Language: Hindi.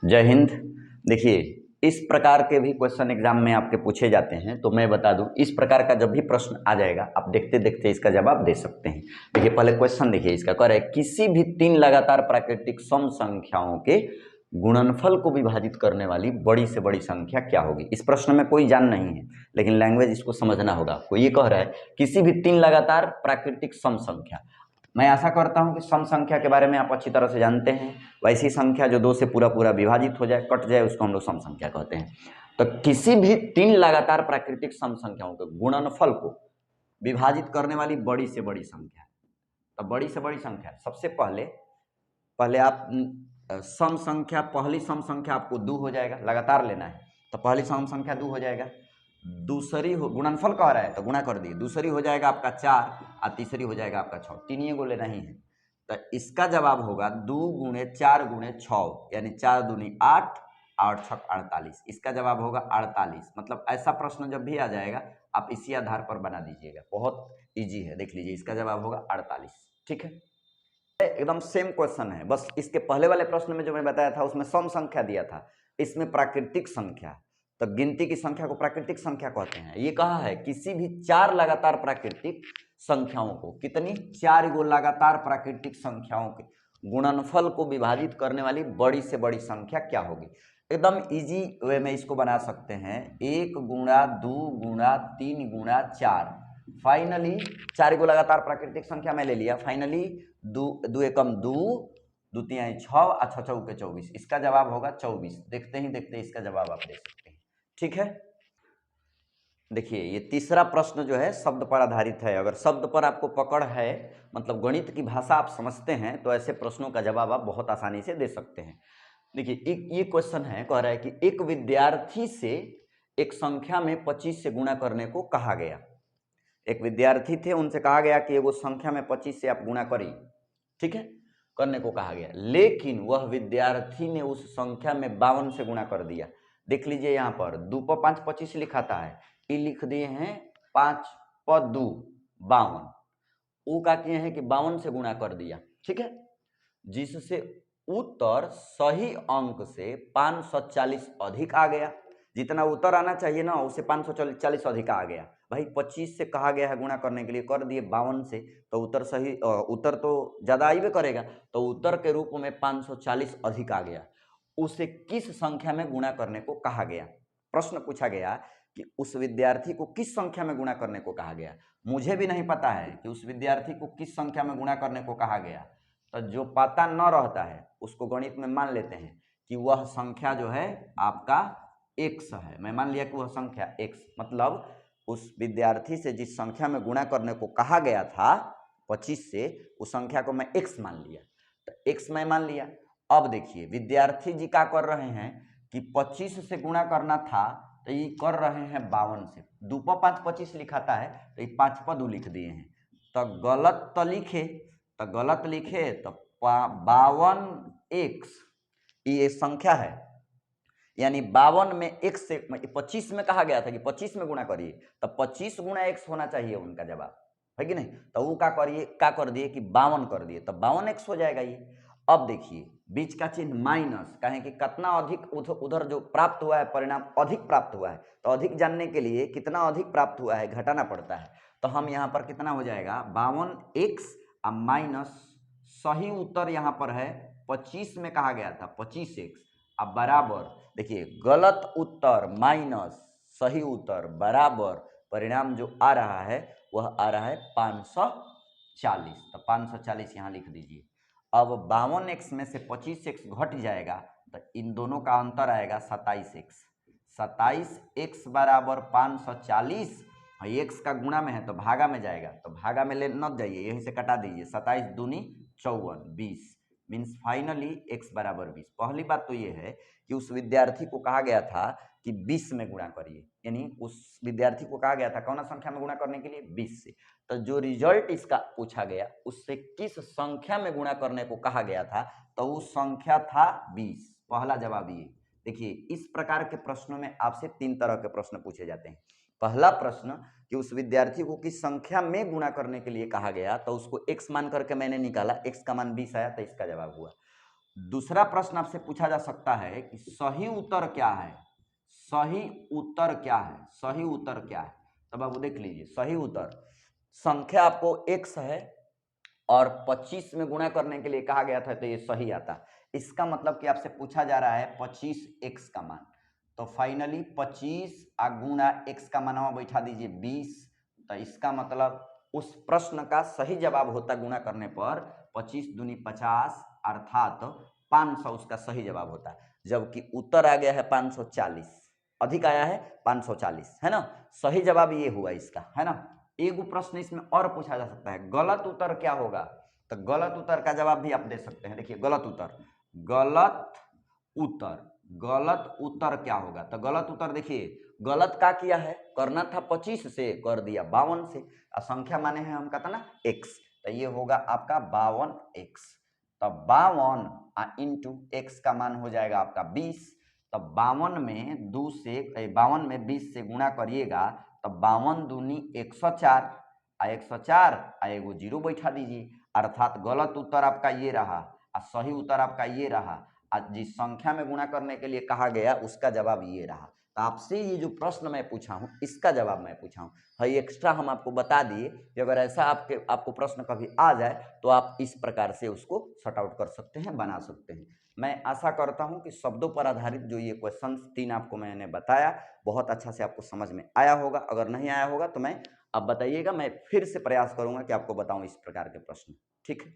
जय हिंद। देखिए, इस प्रकार के भी क्वेश्चन एग्जाम में आपके पूछे जाते हैं, तो मैं बता दूं, इस प्रकार का जब भी प्रश्न आ जाएगा आप देखते देखते इसका जवाब दे सकते हैं। देखिए, पहले क्वेश्चन देखिए, इसका कह रहा है किसी भी तीन लगातार प्राकृतिक सम संख्याओं के गुणनफल को विभाजित करने वाली बड़ी से बड़ी संख्या क्या होगी। इस प्रश्न में कोई जान नहीं है, लेकिन लैंग्वेज इसको समझना होगा आपको। ये कह रहा है किसी भी तीन लगातार प्राकृतिक सम संख्या, मैं आशा करता हूं कि सम संख्या के बारे में आप अच्छी तरह से जानते हैं। वैसी संख्या जो दो से पूरा पूरा विभाजित हो जाए, कट जाए, उसको हम लोग सम संख्या कहते हैं। तो किसी भी तीन लगातार प्राकृतिक सम संख्याओं के गुणनफल को विभाजित करने वाली बड़ी से बड़ी संख्या। तो बड़ी से बड़ी संख्या सबसे पहले पहले आप सम संख्या, पहली सम संख्या आपको 2 हो जाएगा, लगातार लेना है तो पहली सम संख्या 2 हो जाएगा। दूसरी गुणनफल कह रहा है तो गुणा कर दिए, दूसरी हो जाएगा आपका 4 और तीसरी हो जाएगा आपका 6। तीन ही को लेना ही है, तो इसका जवाब होगा 2 गुणे 4 गुणे 6, यानी 4 दूनी 8 और 6 48। इसका जवाब होगा 48। मतलब ऐसा प्रश्न जब भी आ जाएगा आप इसी आधार पर बना दीजिएगा, बहुत इजी है। देख लीजिए, इसका जवाब होगा 48। ठीक है, एकदम सेम क्वेश्चन है, बस इसके पहले वाले प्रश्न में जो मैं बताया था उसमें सम संख्या दिया था, इसमें प्राकृतिक संख्या। तो गिनती की संख्या को प्राकृतिक संख्या कहते हैं। ये कहा है किसी भी चार लगातार प्राकृतिक संख्याओं को, कितनी, 4 गो लगातार प्राकृतिक संख्याओं के गुणनफल को विभाजित करने वाली बड़ी से बड़ी संख्या क्या होगी। एकदम इजी वे में इसको बना सकते हैं, 1 गुणा 2 गुणा 3 गुणा 4। फाइनली 4 को लगातार प्राकृतिक संख्या में ले लिया। फाइनली 2 एकम 2, 2 तिहाई 6 और 6 चौके 24। इसका जवाब होगा 24। देखते ही देखते इसका जवाब आप दे सकते हैं। ठीक है, देखिए ये तीसरा प्रश्न जो है शब्द पर आधारित है। अगर शब्द पर आपको पकड़ है, मतलब गणित की भाषा आप समझते हैं, तो ऐसे प्रश्नों का जवाब आप बहुत आसानी से दे सकते हैं। देखिए, ये क्वेश्चन है, कह रहा है कि एक विद्यार्थी से एक संख्या में 25 से गुणा करने को कहा गया। एक विद्यार्थी थे, उनसे कहा गया कि वो संख्या में 25 से आप गुणा करिए। ठीक है, करने को कहा गया, लेकिन वह विद्यार्थी ने उस संख्या में 52 से गुणा कर दिया। देख लीजिए, यहाँ पर 2 पर 5 25 लिखाता है, ये लिख दिए हैं 5 पर 2 52। वो क्या किए हैं कि 52 से गुणा कर दिया। ठीक है, जिससे उत्तर सही अंक से 540 अधिक आ गया। जितना उत्तर आना चाहिए ना, उसे 540 अधिक आ गया। भाई 25 से कहा गया है गुणा करने के लिए, कर दिए 52 से, तो उत्तर सही, उत्तर तो ज्यादा आइबे करेगा, तो उत्तर के रूप में 540 अधिक आ गया। उसे किस संख्या में गुणा करने को कहा गया। प्रश्न पूछा गया कि उस विद्यार्थी को किस संख्या में गुणा करने को कहा गया। मुझे भी नहीं पता है कि उस विद्यार्थी को किस संख्या में गुणा करने को कहा गया। तो जो पता न रहता है उसको गणित में मान लेते हैं कि वह संख्या जो है आपका x है। मैं मान लिया कि वह संख्या x, मतलब उस विद्यार्थी से जिस संख्या में गुणा करने को कहा गया था 25 से, उस संख्या को मैं x मान लिया, तो x मैं मान लिया। अब देखिए, विद्यार्थी जी क्या कर रहे हैं कि 25 से गुणा करना था, तो ये कर रहे हैं 52 से। 2 पर 5 25 लिखाता है, तो ये 5 पर 2 लिख दिए हैं, तो गलत तो लिखे, तो गलत लिखे तो 52x ये संख्या है, यानी 52 में x से 25 में कहा गया था कि 25 में गुणा करिए, तो 25 गुणा x होना चाहिए उनका जवाब, है कि नहीं। तो वो क्या करिए, क्या कर दिए कि 52 कर दिए, तो 52x हो जाएगा ये। अब देखिए, बीच का चिन्ह माइनस, कहें कि कितना अधिक उधर जो प्राप्त हुआ है परिणाम अधिक प्राप्त हुआ है, तो अधिक जानने के लिए कितना अधिक प्राप्त हुआ है घटाना पड़ता है। तो हम यहाँ पर कितना हो जाएगा 52x माइनस, सही उत्तर यहाँ पर है 25 में कहा गया था 25x, अब बराबर, देखिए गलत उत्तर माइनस सही उत्तर बराबर, परिणाम जो आ रहा है वह आ रहा है 540। तो 540 यहाँ लिख दीजिए। अब 52x में से 25x घट जाएगा, तो इन दोनों का अंतर आएगा 27x। 27x बराबर 540, x का गुणा में है तो भागा में जाएगा, तो भागा में ले न जाइए, यहीं से कटा दीजिए। 27 दूनी 54, 20, मीन्स फाइनली x बराबर 20। पहली बात तो ये है कि उस विद्यार्थी को कहा गया था कि 20 में गुणा करिए, यानी उस विद्यार्थी को कहा गया था कौन सा संख्या में गुणा करने के लिए, 20 से। तो जो रिजल्ट इसका पूछा गया उससे किस संख्या में गुणा करने को कहा गया था, तो उस संख्या था 20। पहला जवाब ये। देखिए, इस प्रकार के प्रश्नों में आपसे 3 तरह के प्रश्न पूछे जाते हैं। पहला प्रश्न कि उस विद्यार्थी को किस संख्या में गुणा करने के लिए कहा गया, तो उसको x मान करके मैंने निकाला, x का मान 20 आया, तो इसका जवाब हुआ। दूसरा प्रश्न आपसे पूछा जा सकता है कि सही उत्तर क्या है, सही उत्तर क्या है, सही उत्तर क्या है। तब आप देख लीजिए, सही उत्तर संख्या आपको x है और 25 में गुणा करने के लिए कहा गया था, तो ये सही आता। इसका मतलब कि आपसे पूछा जा रहा है 25x का मान, तो फाइनली 25 गुणा x का मान बैठा दीजिए 20। तो इसका मतलब उस प्रश्न का सही जवाब होता गुणा करने पर 25 दूनी 50 अर्थात 500 उसका सही जवाब होता है, जबकि उत्तर आ गया है 540, अधिक आया है 540, है ना। सही जवाब ये हुआ इसका, है ना। एक प्रश्न इसमें और पूछा जा सकता है, गलत उत्तर क्या होगा। तो गलत उत्तर का जवाब भी आप दे सकते हैं। देखिए गलत उत्तर, गलत उत्तर, गलत उत्तर क्या होगा। तो गलत उत्तर देखिए, गलत का किया है, करना था 25 से, कर दिया 52 से, और संख्या माने हैं हम कहता ना x, तो ये होगा आपका 52x। तब 52 इंटू x का मान हो जाएगा आपका 20। तब 52 में 52 में 20 से गुणा करिएगा, तब 52 दूनी 104, 104 एगो जीरो बैठा दीजिए, अर्थात गलत उत्तर आपका ये रहा और सही उत्तर आपका ये रहा। जिस संख्या में गुणा करने के लिए कहा गया उसका जवाब ये रहा। तो आपसे ये जो प्रश्न मैं पूछा हूँ इसका जवाब मैं पूछा हूँ, भाई एक्स्ट्रा हम आपको बता दिए कि अगर ऐसा आपको प्रश्न कभी आ जाए तो आप इस प्रकार से उसको सॉर्ट आउट कर सकते हैं, बना सकते हैं। मैं आशा करता हूं कि शब्दों पर आधारित जो ये क्वेश्चन 3 आपको मैंने बताया बहुत अच्छा से आपको समझ में आया होगा। अगर नहीं आया होगा तो मैं आप बताइएगा, मैं फिर से प्रयास करूंगा कि आपको बताऊं इस प्रकार के प्रश्न। ठीक है।